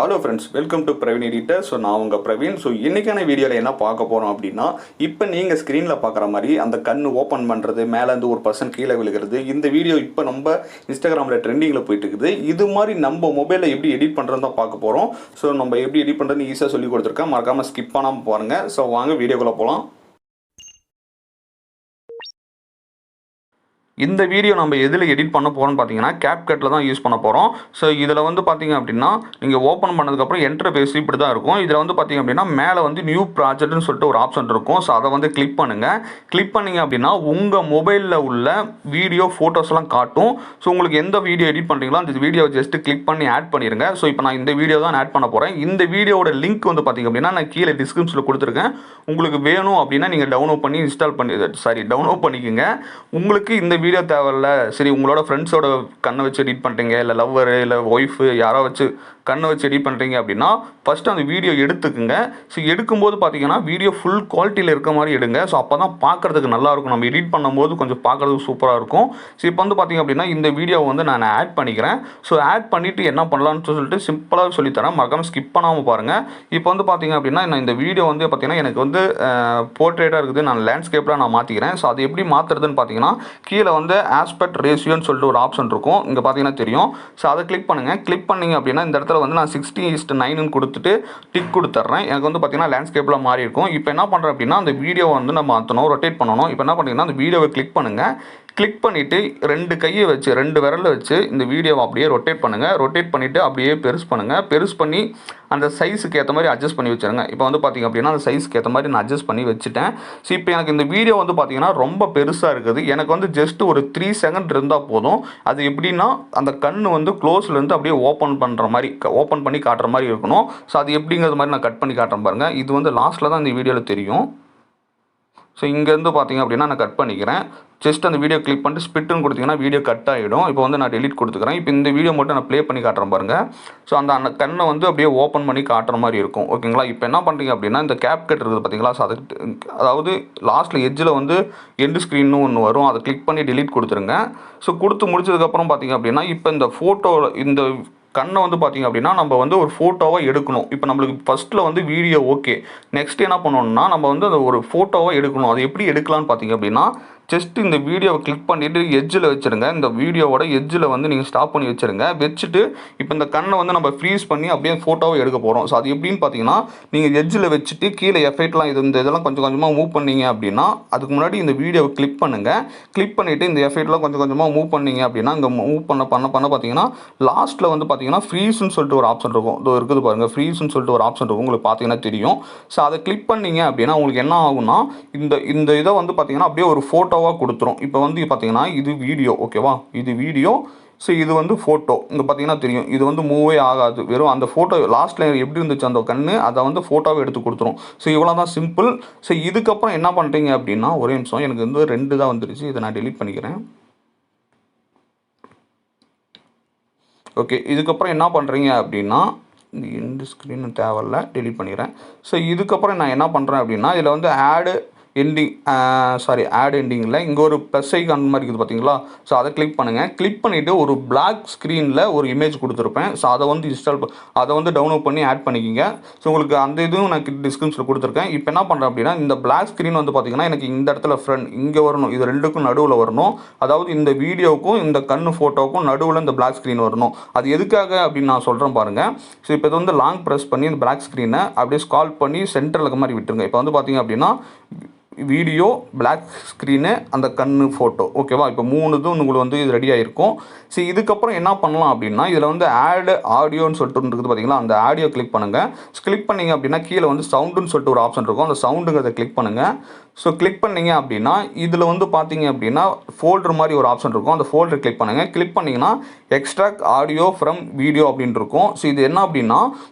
Hello friends, welcome to Praveen editor. So நான் உங்கள் Praveen. So இன்றைக்கான வீடியோவில் என்ன பார்க்க போகிறோம் அப்படின்னா, இப்போ நீங்கள் ஸ்க்ரீனில் பார்க்குற மாதிரி அந்த கண் ஓப்பன் பண்ணுறது, மேலேருந்து ஒரு பர்சன் கீழே விழுகிறது, இந்த வீடியோ இப்போ நம்ம இன்ஸ்டாகிராமில் ட்ரெண்டிங்கில் போயிட்டு இருக்குது. இது மாதிரி நம்ம மொபைலில் எப்படி எடிட் பண்ணுறது தான் பார்க்க போகிறோம். ஸோ நம்ம எப்படி எடிட் பண்ணுறதுன்னு ஈஸியாக சொல்லி கொடுத்துருக்கேன். மறக்காமல் ஸ்கிப் பண்ணாமல் பாருங்கள். ஸோ வாங்க வீடியோக்குள்ளே போகலாம். இந்த வீடியோ நம்ம எதில் எடிட் பண்ண போகிறோம்னு பார்த்தீங்கன்னா, CapCutல தான் யூஸ் பண்ண போகிறோம். ஸோ இதில் வந்து பார்த்தீங்க அப்படின்னா, நீங்கள் ஓப்பன் பண்ணதுக்கப்புறம் இன்டர்ஃபேஸ் இப்படி தான் இருக்கும். இதில் வந்து பார்த்தீங்க அப்படின்னா, மேலே வந்து நியூ ப்ராஜெக்ட்னு சொல்லிட்டு ஒரு ஆப்ஷன் இருக்கும். ஸோ அதை வந்து கிளிக் பண்ணுங்கள். கிளிக் பண்ணிங்க அப்படின்னா, உங்கள் மொபைலில் உள்ள வீடியோ ஃபோட்டோஸ்லாம் காட்டும். ஸோ உங்களுக்கு எந்த வீடியோ எடிட் பண்ணுறீங்களோ அந்த வீடியோவை ஜஸ்ட்டு கிளிக் பண்ணி ஆட் பண்ணிடுங்க. ஸோ இப்போ நான் இந்த வீடியோ தான் ஆட் பண்ண போகிறேன். இந்த வீடியோட லிங்க் வந்து பார்த்தீங்க அப்படின்னா, நான் கீழே டிஸ்கிரிப்ஷனில் கொடுத்துருக்கேன். உங்களுக்கு வேணும் அப்படின்னா நீங்கள் டவுன்லோட் பண்ணிக்கோங்க. உங்களுக்கு இந்த வீடியோ தேவையில்ல, சரி உங்களோட ஃப்ரெண்ட்ஸோட கண்ணை வச்சு எடிட் பண்ணுறீங்க, இல்லை லவ்வரு இல்லை ஒய்ஃபு யாரோ வச்சு கண்ணை வச்சு எடிட் பண்ணுறீங்க அப்படின்னா ஃபஸ்ட்டு அந்த வீடியோ எடுத்துக்குங்க. ஸோ எடுக்கும்போது பார்த்தீங்கன்னா வீடியோ ஃபுல் குவாலிட்டியில் இருக்க மாதிரி எடுங்க. ஸோ அப்போ தான் பார்க்குறதுக்கு நல்லாயிருக்கும். நம்ம எடிட் பண்ணும்போது கொஞ்சம் பார்க்குறதுக்கு சூப்பராக இருக்கும். ஸோ இப்போ வந்து பார்த்தீங்க அப்படின்னா இந்த வீடியோவை வந்து நான் ஆட் பண்ணிக்கிறேன். ஸோ ஆட் பண்ணிவிட்டு என்ன பண்ணலான்னு சொல்லிட்டு சிம்பிளாக சொல்லித்தரேன். மறக்காமல் ஸ்கிப் பண்ணாமல் பாருங்கள். இப்போ வந்து பார்த்தீங்க அப்படின்னா நான் இந்த வீடியோ வந்து பார்த்தீங்கன்னா எனக்கு வந்து போர்ட்ரேட்டாக இருக்குது. நான் லேண்ட்ஸ்கேப்பில் நான் மாற்றிக்கிறேன். ஸோ அது எப்படி மாற்றுறதுன்னு பார்த்தீங்கன்னா, கீழே வந்து ஆஸ்பெக்ட் ரேஷியோன்னு சொல்லிட்டு ஒரு ஆப்ஷன் இருக்கும். இங்கே பார்த்தீங்கன்னா தெரியும். ஸோ அதை கிளிக் பண்ணுங்கள். கிளிக் பண்ணிங்க அப்படின்னா இந்த இடத்துல வந்து நான் 60:9 கொடுத்துட்டு டிக் கொடுத்துட்றேன். எனக்கு வந்து பார்த்தீங்கன்னா லேண்ட்ஸ்கேப்பில் மாறி இருக்கும். இப்போ என்ன பண்ணுறேன் அப்படின்னா, அந்த வீடியோவை வந்து நம்ம மாற்றணும், ரொட்டேட் பண்ணணும். இப்போ என்ன பண்ணுறீங்கன்னா, அந்த வீடியோவை கிளிக் பண்ணுங்கள். கிளிக் பண்ணிவிட்டு ரெண்டு கையை வச்சு, ரெண்டு விரலை வச்சு இந்த வீடியோவை அப்படியே ரொட்டேட் பண்ணுங்கள். ரொட்டேட் பண்ணிவிட்டு அப்படியே பெருசு பண்ணுங்கள். பெருசு பண்ணி அந்த சைஸுக்கு ஏற்ற மாதிரி அட்ஜஸ்ட் பண்ணி வச்சுருங்க. இப்போ வந்து பார்த்திங்க அப்படின்னா அந்த சைஸுக்கு ஏற்ற மாதிரி நான் அட்ஜஸ்ட் பண்ணி வச்சுட்டேன். ஸோ இப்போ எனக்கு இந்த வீடியோ வந்து பார்த்திங்கன்னா ரொம்ப பெருசாக இருக்குது. எனக்கு வந்து ஜஸ்ட் ஒரு 3 செகண்ட் இருந்தால் போதும். அது எப்படின்னா, அந்த கண் வந்து க்ளோஸ்லேருந்து அப்படியே ஓப்பன் பண்ணுற மாதிரி, ஓப்பன் பண்ணி காட்டுற மாதிரி இருக்கணும். ஸோ அது எப்படிங்கிறது மாதிரி நான் கட் பண்ணி காட்டுறேன் பாருங்கள். இது வந்து லாஸ்ட்டில் தான் இந்த வீடியோவில் தெரியும். ஸோ இங்கேருந்து பார்த்தீங்க அப்படின்னா நான் கட் பண்ணிக்கிறேன். ஜஸ்ட் அந்த வீடியோ கிளிக் பண்ணிட்டு ஸ்பிட்டுன்னு கொடுத்தீங்கன்னா வீடியோ கட் ஆகிடும். இப்போ வந்து நான் டெலிட் கொடுத்துக்கிறேன். இப்போ இந்த வீடியோ மட்டும் நான் ப்ளே பண்ணி காட்டுறேன் பாருங்கள். ஸோ அந்த கண்ணை வந்து அப்படியே ஓப்பன் பண்ணி காட்டுற மாதிரி இருக்கும். ஓகேங்களா? இப்போ என்ன பண்ணுறீங்க அப்படின்னா, இந்த CapCut இருக்குது பார்த்தீங்களா? ஸோ அதாவது லாஸ்ட்டில் எட்ஜில் வந்து எண்டு ஸ்க்ரீன்னு ஒன்று வரும். அதை கிளிக் பண்ணி டெலிட் கொடுத்துருங்க. ஸோ கொடுத்து முடிச்சதுக்கப்புறம் பார்த்தீங்க அப்படின்னா, இப்போ இந்த ஃபோட்டோ இந்த கண்ணை வந்து பார்த்திங்க அப்படின்னா நம்ம வந்து ஒரு ஃபோட்டோவை எடுக்கணும். இப்போ நம்மளுக்கு ஃபஸ்ட்டில் வந்து வீடியோ ஓகே. நெக்ஸ்ட் என்ன பண்ணணும்னா, நம்ம வந்து அந்த ஒரு ஃபோட்டோவை எடுக்கணும். அது எப்படி எடுக்கலான்னு பார்த்திங்க அப்படின்னா, ஜஸ்ட் இந்த வீடியோவை கிளிக் பண்ணிவிட்டு எட்ஜில் வச்சுருங்க. இந்த வீடியோவோட எட்ஜில் வந்து நீங்கள் ஸ்டாப் பண்ணி வச்சுருங்க. வச்சுட்டு இப்போ இந்த கண்ணை வந்து நம்ம ஃப்ரீஸ் பண்ணி அப்படியே ஃபோட்டோவை எடுக்க போகிறோம். ஸோ அது எப்படின்னு பார்த்தீங்கன்னா, நீங்கள் எட்ஜில் வச்சுட்டு கீழே எஃபெக்ட்லாம் இதெல்லாம் கொஞ்சம் கொஞ்சமாக மூவ் பண்ணீங்க அப்படின்னா, அதுக்கு முன்னாடி இந்த வீடியோவை கிளிக் பண்ணுங்கள். கிளிக் பண்ணிவிட்டு இந்த எஃபெக்ட்லாம் கொஞ்சம் கொஞ்சமாக மூவ் பண்ணீங்க அப்படின்னா, இங்கே மூவ் பண்ண பார்த்தீங்கன்னா லாஸ்ட்டில் வந்து பார்த்தீங்கன்னா ஃப்ரீஸ்ன்னு சொல்லிட்டு ஒரு ஆப்ஷன் இருக்கும். இது இருக்குது பாருங்கள், ஃப்ரீஸ்ன்னு சொல்லிட்டு ஒரு ஆப்ஷன் இருக்கும். உங்களுக்கு பார்த்தீங்கன்னா தெரியும். ஸோ அதை கிளிக் பண்ணீங்க அப்படின்னா உங்களுக்கு என்ன ஆகும்னா, இந்த இதை வந்து பார்த்தீங்கன்னா அப்படியே ஒரு ஃபோட்டோ கொடுத்துரும். இப்போ வந்து பார்த்தீங்கன்னா இது வீடியோ, ஓகேவா? இது வீடியோ. ஸோ இது வந்து ஃபோட்டோ. இங்கே பார்த்தீங்கன்னா தெரியும். இது வந்து மூவே ஆகாது. வெறும் அந்த ஃபோட்டோ லாஸ்ட்டில் எப்படி இருந்துச்சு அந்த கண்ணு, அதை வந்து ஃபோட்டோவை எடுத்து கொடுத்துரும். ஸோ இவ்வளோ தான் சிம்பிள். ஸோ இதுக்கப்புறம் என்ன பண்ணுறீங்க அப்படின்னா, ஒரே நிமிஷம், எனக்கு வந்து 2 தான் வந்துருச்சு. இதை நான் டெலிட் பண்ணிக்கிறேன். ஓகே, இதுக்கப்புறம் என்ன பண்ணுறீங்க அப்படின்னா, இந்த ஸ்க்ரீன் தேவையில்ல, டெலிட் பண்ணிடுறேன். ஸோ இதுக்கப்புறம் நான் என்ன பண்ணுறேன் அப்படின்னா, இதில் வந்து ஆட் எண்டிங்கில் இங்கே ஒரு ப்ளஸ் ஐகான் மாதிரி இருக்குது பார்த்தீங்களா? ஸோ அதை கிளிக் பண்ணுங்கள். கிளிக் பண்ணிவிட்டு ஒரு பிளாக் ஸ்க்ரீனில் ஒரு இமேஜ் கொடுத்துருப்பேன். ஸோ அதை வந்து டவுன்லோட் பண்ணி ஆட் பண்ணிக்கிங்க. ஸோ உங்களுக்கு அந்த இதுவும் நான் டிஸ்கிரிப்ஷனில் கொடுத்துருக்கேன். இப்போ என்ன பண்ணுறேன் அப்படின்னா, இந்த பிளாக் ஸ்க்ரீன் வந்து பார்த்தீங்கன்னா எனக்கு இந்த இடத்துல ஃப்ரண்ட் இங்கே வரணும். இது ரெண்டுக்கும் நடுவில் வரணும். அதாவது இந்த வீடியோவுக்கும் இந்த கண்ணு ஃபோட்டோவுக்கும் நடுவில் இந்த பிளாக் ஸ்க்ரீன் வரணும். அது எதுக்காக அப்படின்னு நான் சொல்கிறேன் பாருங்கள். ஸோ இப்போ இது வந்து லாங் ப்ரெஸ் பண்ணி இந்த பிளாக் ஸ்க்ரீனை அப்படியே ஸ்கால் பண்ணி சென்டரில் இருக்க மாதிரி விட்டுருங்க. இப்போ வந்து பார்த்தீங்க அப்படின்னா வீடியோ, பிளாக் ஸ்க்ரீனு, அந்த கண்ணு ஃபோட்டோ, ஓகேவா? இப்போ 3 இதுவும் உங்களுக்கு வந்து இது ரெடியாக இருக்கும். சரி, இதுக்கப்புறம் என்ன பண்ணலாம் அப்படின்னா, இதில் வந்து ஆட் ஆடியோன்னு சொல்லிட்டு இருக்குது பார்த்தீங்களா? அந்த ஆடியோ கிளிக் பண்ணுங்கள். கிளிக் பண்ணிங்க அப்படின்னா கீழே வந்து சவுண்டுன்னு சொல்லிட்டு ஒரு ஆப்ஷன் இருக்கும். அந்த சவுண்டுங்கிறத கிளிக் பண்ணுங்கள். ஸோ கிளிக் பண்ணிங்க அப்படின்னா இதில் வந்து பார்த்தீங்க அப்படின்னா ஃபோல்டர் மாதிரி ஒரு ஆப்ஷன் இருக்கும். அந்த ஃபோல்டர் கிளிக் பண்ணுங்கள். கிளிக் பண்ணிங்கன்னா எக்ஸ்ட்ராக்ட் ஆடியோ ஃப்ரம் வீடியோ அப்படின்னு இருக்கும். ஸோ இது என்ன அப்படின்னா,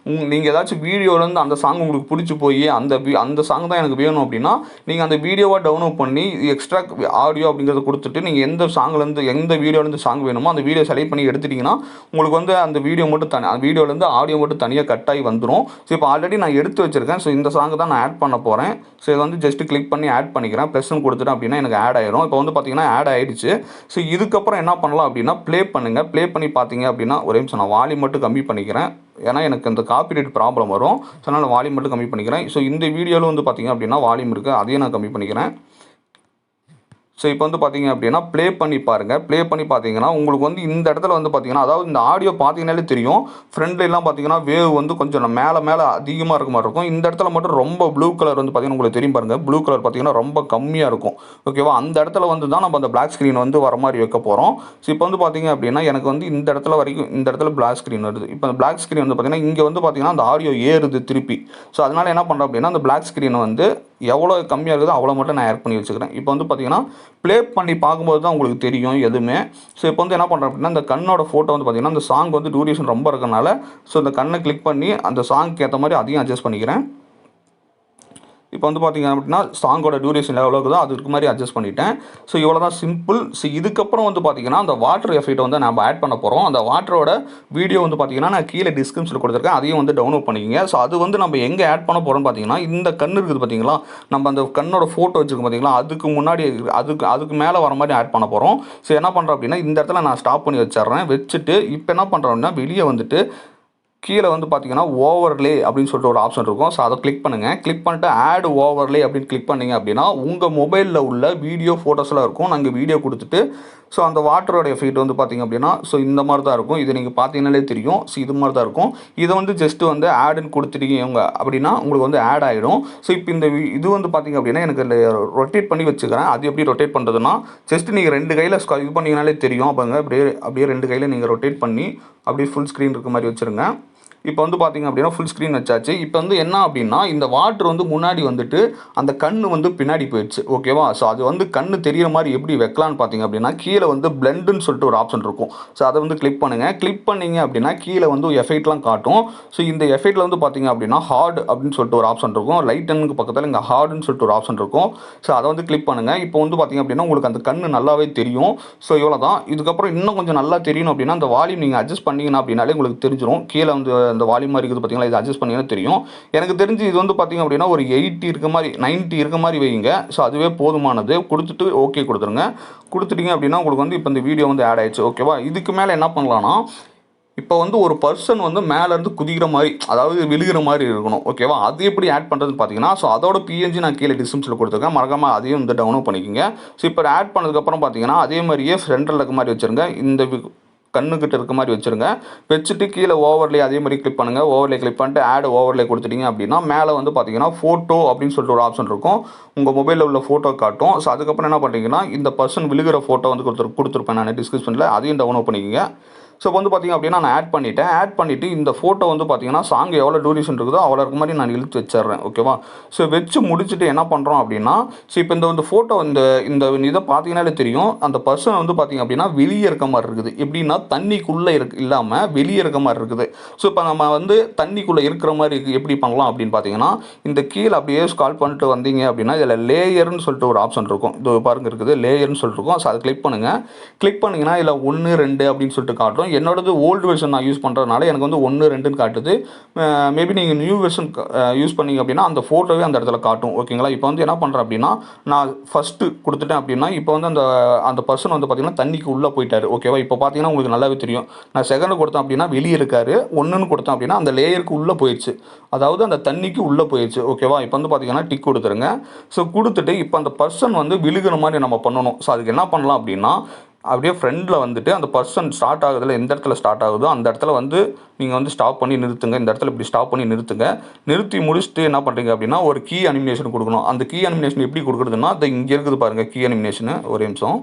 நீங்கள் ஏதாச்சும் வீடியோலேருந்து அந்த சாங் உங்களுக்கு பிடிச்சி போய் அந்த சாங் தான் எனக்கு வேணும் அப்படின்னா, நீங்கள் அந்த வீடியோவை டவுன்லோட் பண்ணி எக்ஸ்ட்ராக்ட் ஆடியோ அப்படிங்கிறத கொடுத்துட்டு நீங்கள் எந்த சாங்லேருந்து எந்த வீடியோலேருந்து சாங் வேணுமோ அந்த வீடியோ செலக்ட் பண்ணி எடுத்துட்டிங்கன்னா உங்களுக்கு வந்து அந்த வீடியோ மட்டும் அந்த வீடியோலேருந்து ஆடியோ மட்டும் தனியாக கட் ஆகி வந்துடும். ஸோ இப்போ ஆல்ரெடி நான் எடுத்து வச்சுருக்கேன். ஸோ இந்த சாங் தான் நான் ஆட் பண்ண போகிறேன். ஸோ இதை வந்து ஜஸ்ட்டு கிளிக் பண்ணி ஆட் பண்ணிக்கிறேன். ப்ளஸ்ன்னு கொடுத்துட்டேன் அப்படின்னா எனக்கு ஆட் ஆயிரும். இப்போ வந்து பார்த்தீங்கன்னா ஆட் ஆயிடுச்சு. ஸோ இதுக்கப்புறம் என்ன பண்ணலாம் அப்படின்னா ப்ளே பண்ணுங்கள். ப்ளே பண்ணி பார்த்தீங்க அப்படின்னா ஒரே நிமிஷம் நான் வால்யூம் மட்டும் கம்மி பண்ணிக்கிறேன். ஏன்னா எனக்கு இந்த காப்பிரைட் ப்ராப்ளம் வரும். ஸோ அதனால் வால்யூம் மட்டும் கம்மி பண்ணிக்கிறேன். ஸோ இந்த வீடியோவில் வந்து பார்த்தீங்க அப்படின்னா வால்யூம் இருக்குது, அதையும் நான் கம்மி பண்ணிக்கிறேன். ஸோ இப்போ வந்து பார்த்தீங்க அப்படின்னா ப்ளே பண்ணி பாருங்கள். ப்ளே பண்ணி பார்த்தீங்கன்னா உங்களுக்கு வந்து இந்த இடத்துல வந்து பார்த்தீங்கன்னா, அதாவது இந்த ஆடியோ பார்த்தீங்கன்னாலே தெரியும். ஃப்ரண்ட்லாம் பார்த்தீங்கன்னா வேவ் வந்து கொஞ்சம் மேலே மேலே அதிகமாக இருக்க மாதிரி இருக்கும். இந்த இடத்துல மட்டும் ரொம்ப ப்ளூ கலர் வந்து பார்த்தீங்கன்னா உங்களுக்கு தெரியும் பாருங்கள். ப்ளூ கலர் பார்த்தீங்கன்னா ரொம்ப கம்மியாக இருக்கும். ஓகேவா? அந்த இடத்துல வந்து தான் நம்ம அந்த பிளாக் ஸ்க்ரீன் வந்து வர மாதிரி வைக்க போகிறோம். ஸோ இப்போ வந்து பார்த்தீங்க அப்படின்னா எனக்கு வந்து இந்த இடத்துல வரைக்கும் இந்த இடத்துல பிளாக் ஸ்க்ரீன் வருது. இப்போ அந்த பிளாக் ஸ்க்ரீன் வந்து பார்த்தீங்கன்னா இங்கே வந்து பார்த்தீங்கன்னா அந்த ஆடியோ ஏறுது திருப்பி. ஸோ அதனால் என்ன பண்ணுறேன் அப்படின்னா அந்த பிளாக் ஸ்க்ரீனை வந்து எவ்வளோ கம்மியாக இருக்குதோ அவ்வளோ மட்டும் நான் ஆட் பண்ணி வச்சுக்கிறேன். இப்போ வந்து பார்த்தீங்கன்னா ப்ளே பண்ணி பார்க்கும்போது தான் உங்களுக்கு தெரியும் எதுவுமே. ஸோ இப்போ வந்து என்ன பண்ணுறேன் அப்படின்னா இந்த கண்ணோட ஃபோட்டோ வந்து பார்த்தீங்கன்னா அந்த சாங் வந்து டியூரேஷன் ரொம்ப இருக்கனால ஸோ இந்த கண்ணை கிளிக் பண்ணி அந்த சாங்க்கு ஏற்ற மாதிரி அதையும் அட்ஜஸ்ட் பண்ணிக்கிறேன். இப்போ வந்து பார்த்தீங்க அப்படின்னா சாங்கோட டியூரேஷன் எவ்வளோ இருக்குதோ அதுக்கு மாதிரி அட்ஜஸ்ட் பண்ணிட்டேன். ஸோ இவ்வளோ தான் சிம்பிள். ஸோ இதுக்கப்புறம் வந்து பார்த்தீங்கன்னா அந்த வாட்டர் எஃபெக்ட் வந்து நம்ம ஆட் பண்ண போகிறோம். அந்த வாட்டரோட வீடியோ வந்து பார்த்தீங்கன்னா நான் கீழே டிஸ்கிரிப்ஷனில் கொடுத்துருக்கேன், அதையும் வந்து டவுன்லோட் பண்ணிக்கங்க. ஸோ அது வந்து நம்ம எங்கே ஆட் பண்ண போகிறோம்னு பார்த்தீங்கன்னா இந்த கண் இருக்குது பார்த்தீங்களா, நம்ம அந்த கண்ணோட ஃபோட்டோ வச்சுருக்கோம் பார்த்தீங்களா, அதுக்கு முன்னாடி அதுக்கு மேலே வர மாதிரி ஆட் பண்ண போகிறோம். ஸோ என்ன பண்ணுறோம் அப்படின்னா இந்த இடத்துல நான் ஸ்டாப் பண்ணி வச்சிடுறேன். வச்சுட்டு இப்போ என்ன பண்ணுறோம் அப்படின்னா வெளியே வந்துட்டு கீழே வந்து பார்த்தீங்கன்னா ஓவர்லே அப்படின்னு சொல்லிட்டு ஒரு ஆப்ஷன் இருக்கும். ஸோ அதை கிளிக் பண்ணுங்கள். கிளிக் பண்ணிட்டு ஆட் ஓவர்லே அப்படின்னு கிளிக் பண்ணிங்க அப்படின்னா உங்கள் மொபைலில் உள்ள வீடியோ ஃபோட்டோஸ்லாம் இருக்கும். நாங்கள் வீடியோ கொடுத்துட்டு ஸோ அந்த வாட்டரோட எஃபெக்ட் வந்து பார்த்திங்க அப்படின்னா ஸோ இந்த மாதிரி தான் இருக்கும். இது நீங்கள் பார்த்தீங்கன்னாலே தெரியும். ஸோ இது மாதிரி தான் இருக்கும். இதை வந்து ஜஸ்ட்டு வந்து ஆடுன்னு கொடுத்துட்டீங்க அப்படின்னா உங்களுக்கு வந்து ஆட் ஆகிடும். ஸோ இப்போ இந்த இது வந்து பார்த்திங்க அப்படின்னா எனக்கு ரொட்டேட் பண்ணி வச்சுக்கிறேன். அது எப்படி ரொட்டேட் பண்ணுறதுன்னா ஜஸ்ட்டு நீங்கள் 2 கையில் இது பண்ணிங்கனாலே தெரியும். அப்போங்க அப்படியே 2 கையில் நீங்கள் ரொட்டேட் பண்ணி அப்படியே ஃபுல் ஸ்க்ரீன் இருக்க மாதிரி வச்சுருங்க. இப்போ வந்து பார்த்தீங்க அப்படின்னா ஃபுல் ஸ்க்ரீன் வச்சாச்சு. இப்போ வந்து என்ன அப்படின்னா இந்த வாட்டர் வந்து முன்னாடி வந்துட்டு அந்த கண்ணு வந்து பின்னாடி போயிடுச்சு. ஓகேவா? ஸோ அது வந்து கண்ணு தெரிகிற மாதிரி எப்படி வைக்கலான்னு பார்த்தீங்க அப்படின்னா கீழே வந்து பிளெண்டுன்னு சொல்லிட்டு ஒரு ஆப்ஷன் இருக்கும். ஸோ அதை வந்து கிளிக் பண்ணுங்கள். கிளிக் பண்ணிங்க அப்படின்னா கீழே வந்து எஃபெக்ட்லாம் காட்டும். ஸோ இந்த எஃபெக்ட்டில் வந்து பார்த்தீங்க அப்படின்னா ஹார்ட் அப்படின்னு சொல்லிட்டு ஒரு ஆப்ஷன் இருக்கும். லைட்டனுக்கு பக்கத்தில் இங்கே ஹார்டுன்னு சொல்லிட்டு ஒரு ஆப்ஷன் இருக்கும். ஸோ அதை வந்து கிளிக் பண்ணுங்கள். இப்போ வந்து பார்த்தீங்க அப்படின்னா உங்களுக்கு அந்த கண்ணு நல்லாவே தெரியும். ஸோ இவ்வளோ தான். இதுக்கப்புறம் இன்னும் கொஞ்சம் நல்லா தெரியணும் அப்படின்னா அந்த வால்யூம் நீங்கள் அட்ஜஸ்ட் பண்ணிங்கன்னா அப்படின்னாலே உங்களுக்கு தெரிஞ்சிடும். கீழே வந்து அந்த வால்யூம் மாதிரி இருக்குது பார்த்தீங்களா, இது அட்ஜஸ்ட் பண்ணிங்கன்னா தெரியும். எனக்கு தெரிஞ்சு இது வந்து பார்த்தீங்க அப்படின்னா ஒரு 80 இருக்க மாதிரி 90 இருக்க மாதிரி வைங்க. ஸோ அதுவே போதுமானது. கொடுத்துட்டு ஓகே கொடுத்துருங்க. கொடுத்துட்டீங்க அப்படின்னா உங்களுக்கு வந்து இப்போ இந்த வீடியோ வந்து ஆட் ஆயிடுச்சு. ஓகேவா? இதுக்கு மேலே என்ன பண்ணலாம்னா இப்போ வந்து ஒரு பர்சன் வந்து மேலேருந்து குதிக்கிற மாதிரி அதாவது விழுகிற மாதிரி இருக்கணும். ஓகேவா? அது எப்படி ஆட் பண்ணுறதுன்னு பார்த்தீங்கன்னா ஸோ அதோட பிஎன்ஜி நான் கீழே டிஸ்கிரிப்ஷனில் கொடுத்துருக்கேன். மறக்காமல் அதையும் வந்து டவுன்லோட் பண்ணிக்கோங்க. ஸோ இப்போ ஆட் பண்ணதுக்கப்புறம் பார்த்தீங்கன்னா அதே மாதிரியே சென்டரில் இருக்க மாதிரி வச்சுருங்க. இந்த கண்ணுக்கிட்ட இருக்க மாதிரி வச்சுருங்க. வச்சுட்டு கீழே ஓவர்லே அதே மாதிரி கிளிக் பண்ணுங்கள். ஓவர்லே கிளிக் பண்ணிட்டு ஆட் ஓவர்லே கொடுத்துட்டீங்க அப்படின்னா மேலே வந்து பார்த்தீங்கன்னா ஃபோட்டோ அப்படின்னு சொல்லிட்டு ஒரு ஆப்ஷன் இருக்கும். உங்கள் மொபைலில் உள்ள ஃபோட்டோ காட்டும். ஸோ அதுக்கப்புறம் என்ன பண்ணுறீங்கன்னா இந்த பர்சன் விழுகிற ஃபோட்டோ வந்து கொடுத்துருப்பேன் நான் டிஸ்கிரிப்ஷனில், அதையும் டவுன்லோட் பண்ணிக்கோங்க. ஸோ இப்போ வந்து பார்த்திங்க அப்படின்னா நான் ஆட் பண்ணிவிட்டு இந்த ஃபோட்டோ வந்து பார்த்திங்கன்னா சாங் எவ்வளோ டியூரேஷன் இருக்குதோ அவ்வளோ இருக்க மாதிரி நான் இழுத்து வச்சிடுறேன். ஓகேவா? ஸோ வச்சு முடிச்சுட்டு என்ன பண்ணுறோம் அப்படின்னா ஸோ இப்போ இந்த ஃபோட்டோ இந்த இதை பார்த்தீங்கன்னாலே தெரியும். அந்த பர்சன் வந்து பார்த்திங்க அப்படின்னா வெளியே இருக்க மாதிரி இருக்குது. எப்படின்னா தண்ணிக்குள்ளே இல்லாமல் வெளியே இருக்க மாதிரி இருக்குது. ஸோ இப்போ நம்ம வந்து தண்ணிக்குள்ளே இருக்கிற மாதிரி எப்படி பண்ணலாம் அப்படின்னு பார்த்தீங்கன்னா இந்த கீழே அப்படியே ஸ்கால் பண்ணிட்டு வந்தீங்க அப்படின்னா இதில் லேயர்னு சொல்லிட்டு ஒரு ஆப்ஷன் இருக்கும். இது பாருங்க இருக்குது லேயர்னு சொல்லிட்டு இருக்கும். ஸோ அதை கிளிக் பண்ணுங்கள். கிளிக் பண்ணிங்கன்னா இதில் 1 2 அப்படின்னு சொல்லிட்டு காட்டும். என்னோடது ஓல்டு வெர்ஷன் நான் யூஸ் பண்ணுறதுனால எனக்கு வந்து 1 2ன்னு காட்டுது. மேபி நீங்கள் நியூ வெர்ஷன் யூஸ் பண்ணிங்க அப்படின்னா அந்த ஃபோட்டோவே அந்த இடத்துல காட்டும். ஓகேங்களா? இப்போ வந்து என்ன பண்ணுறேன் அப்படின்னா நான் ஃபஸ்ட்டு கொடுத்துட்டேன் அப்படின்னா இப்போ வந்து அந்த பர்சன் வந்து பார்த்திங்கன்னா தண்ணிக்கு உள்ளே போயிட்டார். ஓகேவா? இப்போ பார்த்தீங்கன்னா உங்களுக்கு நல்லாவே தெரியும். நான் செகண்டு கொடுத்தேன் அப்படின்னா வெளியே இருக்கார். 1ன்னு கொடுத்தேன் அப்படின்னா அந்த லேயருக்கு உள்ளே போயிடுச்சு. அதாவது அந்த தண்ணிக்கு உள்ளே போயிடுச்சு. ஓகேவா? இப்போ வந்து பார்த்திங்கன்னா டிக் கொடுத்துருங்க. ஸோ கொடுத்துட்டு இப்போ அந்த பர்சன் வந்து விழுகிற மாதிரி நம்ம பண்ணணும். ஸோ அதுக்கு என்ன பண்ணலாம் அப்படின்னா அப்படியே ஃப்ரெண்டில் வந்துட்டு அந்த பர்சன் ஸ்டார்ட் ஆகுதுல எந்த இடத்துல ஸ்டார்ட் ஆகுதோ அந்த இடத்துல வந்து நீங்கள் வந்து ஸ்டாப் பண்ணி நிறுத்துங்க. இந்த இடத்துல இப்படி ஸ்டாப் பண்ணி நிறுத்துங்க. நிறுத்தி முடிச்சுட்டு என்ன பண்ணுறீங்க அப்படின்னா ஒரு கீ அனிமேஷன் கொடுக்கணும். அந்த கீ அனிமேஷன் எப்படி கொடுக்குறதுன்னா அது இங்கே இருக்குது பாருங்கள் கீ அனிமேஷனு. ஒரு நிமிஷம்.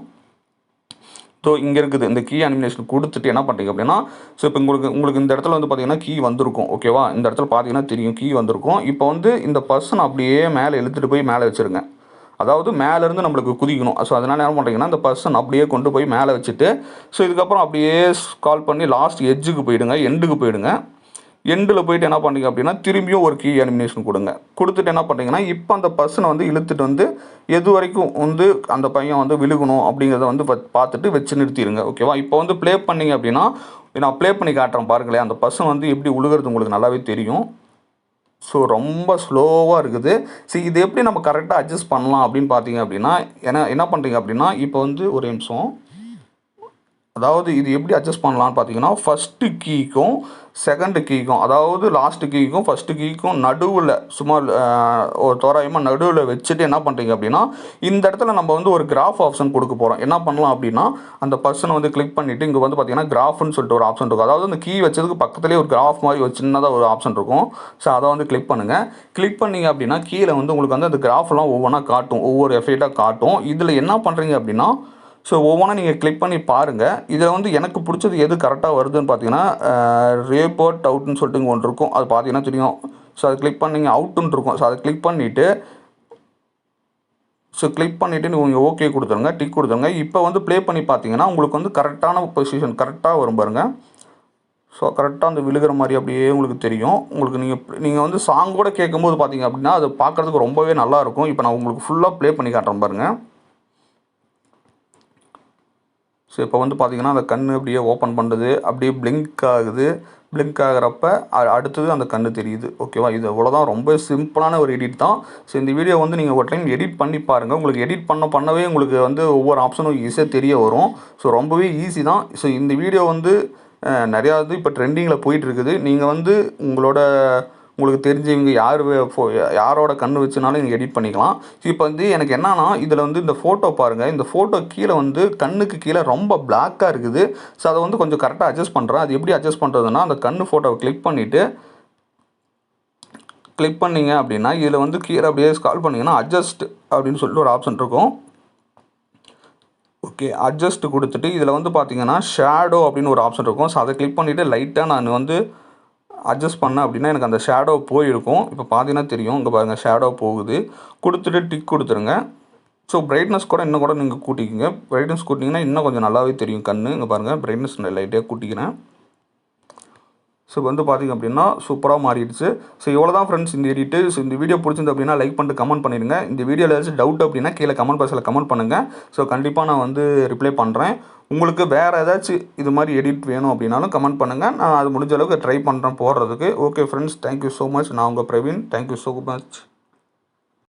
ஸோ இங்கே இருக்குது இந்த கீ அனிமேஷன் கொடுத்துட்டு என்ன பண்ணுறீங்க அப்படின்னா ஸோ இப்போ உங்களுக்கு இந்த இடத்துல வந்து பார்த்தீங்கன்னா கீ வந்திருக்கும். ஓகேவா? இந்த இடத்துல பார்த்தீங்கன்னா தெரியும் கீ வந்திருக்கும். இப்போ வந்து இந்த பர்சன் அப்படியே மேலே இழுத்துட்டு போய் மேலே வச்சுருங்க. அதாவது மேலேருந்து நம்மளுக்கு குதிக்கணும். ஸோ அதனால் என்ன பண்ணுறீங்கன்னா அந்த பர்சன் அப்படியே கொண்டு போய் மேலே வச்சுட்டு ஸோ இதுக்கப்புறம் அப்படியே கால் பண்ணி லாஸ்ட் எட்ஜுக்கு போயிடுங்க. எண்டுக்கு போயிடுங்க. எண்டில் போயிட்டு என்ன பண்ணுறீங்க அப்படின்னா திரும்பியும் ஒரு கீ அனிமேஷன் கொடுங்க. கொடுத்துட்டு என்ன பண்ணுறீங்கன்னா இப்போ அந்த பர்சனை வந்து இழுத்துட்டு வந்து எது வரைக்கும் வந்து அந்த பையன் வந்து விழுகணும் அப்படிங்கிறத வந்து பார்த்துட்டு வச்சு நிறுத்திடுங்க. ஓகேவா? இப்போ வந்து ப்ளே பண்ணிங்க அப்படின்னா நான் ப்ளே பண்ணி காட்டுறேன் பாருங்களேன். அந்த பர்சன் வந்து எப்படி விழுகிறது உங்களுக்கு நல்லாவே தெரியும். ஸோ ரொம்ப ஸ்லோவாக இருக்குது. சரி இது எப்படி நம்ம கரெக்டாக அட்ஜஸ்ட் பண்ணலாம் அப்படின்னு பார்த்தீங்க அப்படின்னா, ஏன்னா என்ன பண்ணுறீங்க அப்படின்னா, இப்போ வந்து ஒரு நிமிஷம். அதாவது இது எப்படி அட்ஜஸ்ட் பண்ணலான்னு பார்த்தீங்கன்னா, ஃபஸ்ட்டு கீக்கும் செகண்டு கீக்கும், அதாவது லாஸ்ட்டு கீக்கும் ஃபஸ்ட்டு கீக்கும் நடுவில் சும்மா ஒரு தோராயமாக நடுவில் வச்சுட்டு என்ன பண்ணுறீங்க அப்படின்னா, இந்த இடத்துல நம்ம வந்து ஒரு கிராஃப் ஆப்ஷன் கொடுக்க போகிறோம். என்ன பண்ணலாம் அப்படின்னா, அந்த பர்சனை வந்து கிளிக் பண்ணிவிட்டு இங்கே வந்து பார்த்தீங்கன்னா கிராஃப்னு சொல்லிட்டு ஒரு ஆப்ஷன் இருக்கும். அதாவது அந்த கீ வச்சதுக்கு பக்கத்துலேயே ஒரு கிராஃப் மாதிரி ஒரு சின்னதாக ஒரு ஆப்ஷன் இருக்கும். ஸோ அதை வந்து கிளிக் பண்ணுங்கள். கிளிக் பண்ணிங்க அப்படின்னா கீழே வந்து உங்களுக்கு வந்து அந்த கிராஃப்லாம் ஒவ்வொன்றா காட்டும், ஒவ்வொரு எஃபெக்டாக காட்டும். இதில் என்ன பண்ணுறீங்க அப்படின்னா, ஸோ ஒவ்வொன்றா நீங்கள் கிளிக் பண்ணி பாருங்கள். இதில் வந்து எனக்கு பிடிச்சது எது கரெக்டாக வருதுன்னு பார்த்தீங்கன்னா, ரேபோர்ட் அவுட்னு சொல்லிட்டு இங்கே ஒன்று இருக்கும். அது பார்த்தீங்கன்னா தெரியும். ஸோ அதை கிளிக் பண்ணிங்க அவுட்டுன்னு இருக்கும். ஸோ அதை கிளிக் பண்ணிவிட்டு நீங்கள் ஓகே கொடுத்துருங்க, டிக் கொடுத்துருங்க. இப்போ வந்து ப்ளே பண்ணி பார்த்தீங்கன்னா உங்களுக்கு வந்து கரெக்டான பொசிஷன் கரெக்டாக வரும் பாருங்கள். ஸோ கரெக்டாக அந்த விழுகிற மாதிரி அப்படியே உங்களுக்கு தெரியும். உங்களுக்கு நீங்கள் வந்து சாங் கூட கேட்கும்போது பார்த்தீங்க அப்படின்னா அது பார்க்குறதுக்கு ரொம்பவே நல்லாயிருக்கும். இப்போ நான் உங்களுக்கு ஃபுல்லாக ப்ளே பண்ணி காட்டுறேன் பாருங்கள். ஸோ இப்போ வந்து பார்த்தீங்கன்னா அந்த கண் அப்படியே ஓப்பன் பண்ணுறது, அப்படியே பிளிங்க் ஆகுது. பிளிங்க் ஆகிறப்ப அடுத்தது அந்த கண் தெரியுது. ஓகேவா? இது அவ்வளோதான், ரொம்ப சிம்பிளான ஒரு எடிட் தான். ஸோ இந்த வீடியோ வந்து நீங்கள் ஒரு டைம் எடிட் பண்ணி பாருங்கள். உங்களுக்கு எடிட் பண்ணவே உங்களுக்கு வந்து ஒவ்வொரு ஆப்ஷனும் ஈஸியாக தெரிய வரும். ஸோ ரொம்பவே ஈஸி தான். ஸோ இந்த வீடியோ வந்து நிறையா இது இப்போ ட்ரெண்டிங்கில் போயிட்டுருக்குது. நீங்கள் வந்து உங்களுக்கு தெரிஞ்சவங்க யாரோட கண் வச்சுனாலும் நீங்கள் எடிட் பண்ணிக்கலாம். இப்போ வந்து எனக்கு என்னன்னா, இதில் வந்து இந்த ஃபோட்டோ பாருங்கள். இந்த ஃபோட்டோ கீழே வந்து கண்ணுக்கு கீழே ரொம்ப பிளாக்காக இருக்குது. ஸோ அதை வந்து கொஞ்சம் கரெக்டாக அட்ஜஸ்ட் பண்ணுறேன். அது எப்படி அட்ஜஸ்ட் பண்ணுறதுன்னா, அந்த கண் ஃபோட்டோவை கிளிக் பண்ணிங்க அப்படின்னா இதில் வந்து கீழே அப்படியே ஸ்க்ரால் பண்ணிங்கன்னா அட்ஜஸ்ட் அப்படின்னு சொல்லிட்டு ஒரு ஆப்ஷன் இருக்கும். ஓகே, அட்ஜஸ்ட் கொடுத்துட்டு இதில் வந்து பார்த்தீங்கன்னா ஷேடோ அப்படின்னு ஒரு ஆப்ஷன் இருக்கும். ஸோ அதை கிளிக் பண்ணிவிட்டு லைட்டாக நான் வந்து அட்ஜஸ்ட் பண்ணேன் அப்படின்னா எனக்கு அந்த ஷேடோ போயிருக்கும். இப்போ பார்த்தீங்கன்னா தெரியும். இங்கே பாருங்கள் ஷேடோ போகுது. கொடுத்துட்டு டிக் கொடுத்துருங்க. ஸோ பிரைட்னஸ் கூட இன்னும் கூட நீங்கள் கூட்டிக்கோங்க. பிரைட்னஸ் கூட்டிங்கன்னா இன்னும் கொஞ்சம் நல்லாவே தெரியும் கண். இங்கே பாருங்கள் பிரைட்னஸ் லைட்டாக கூட்டிக்கிறேன். ஸோ வந்து பார்த்திங்க அப்படின்னா சூப்பராக மாறிடுச்சு. ஸோ இவ்வளோ தான் ஃப்ரெண்ட்ஸ் இந்த எடிட்டு. ஸோ இந்த வீடியோ பிடிச்சிருந்து அப்படின்னா லைக் பண்ணிட்டு கமெண்ட் பண்ணிடுங்க. இந்த வீடியோவில் ஏதாச்சும் டவுட் அப்படின்னா கீழே கமெண்ட் பாக்ஸில் கமெண்ட் பண்ணுங்கள். ஸோ கண்டிப்பாக நான் வந்து ரிப்ளை பண்ணுறேன். உங்களுக்கு வேறு ஏதாச்சும் இது மாதிரி எடிட் வேணும் அப்படின்னாலும் கமெண்ட் பண்ணுங்கள். நான் அது முடிஞ்ச அளவுக்கு ட்ரை பண்ணுறேன் போடுறதுக்கு. Okay friends, thank you so much. நான் உங்கள் பிரவீன். Thank you so much.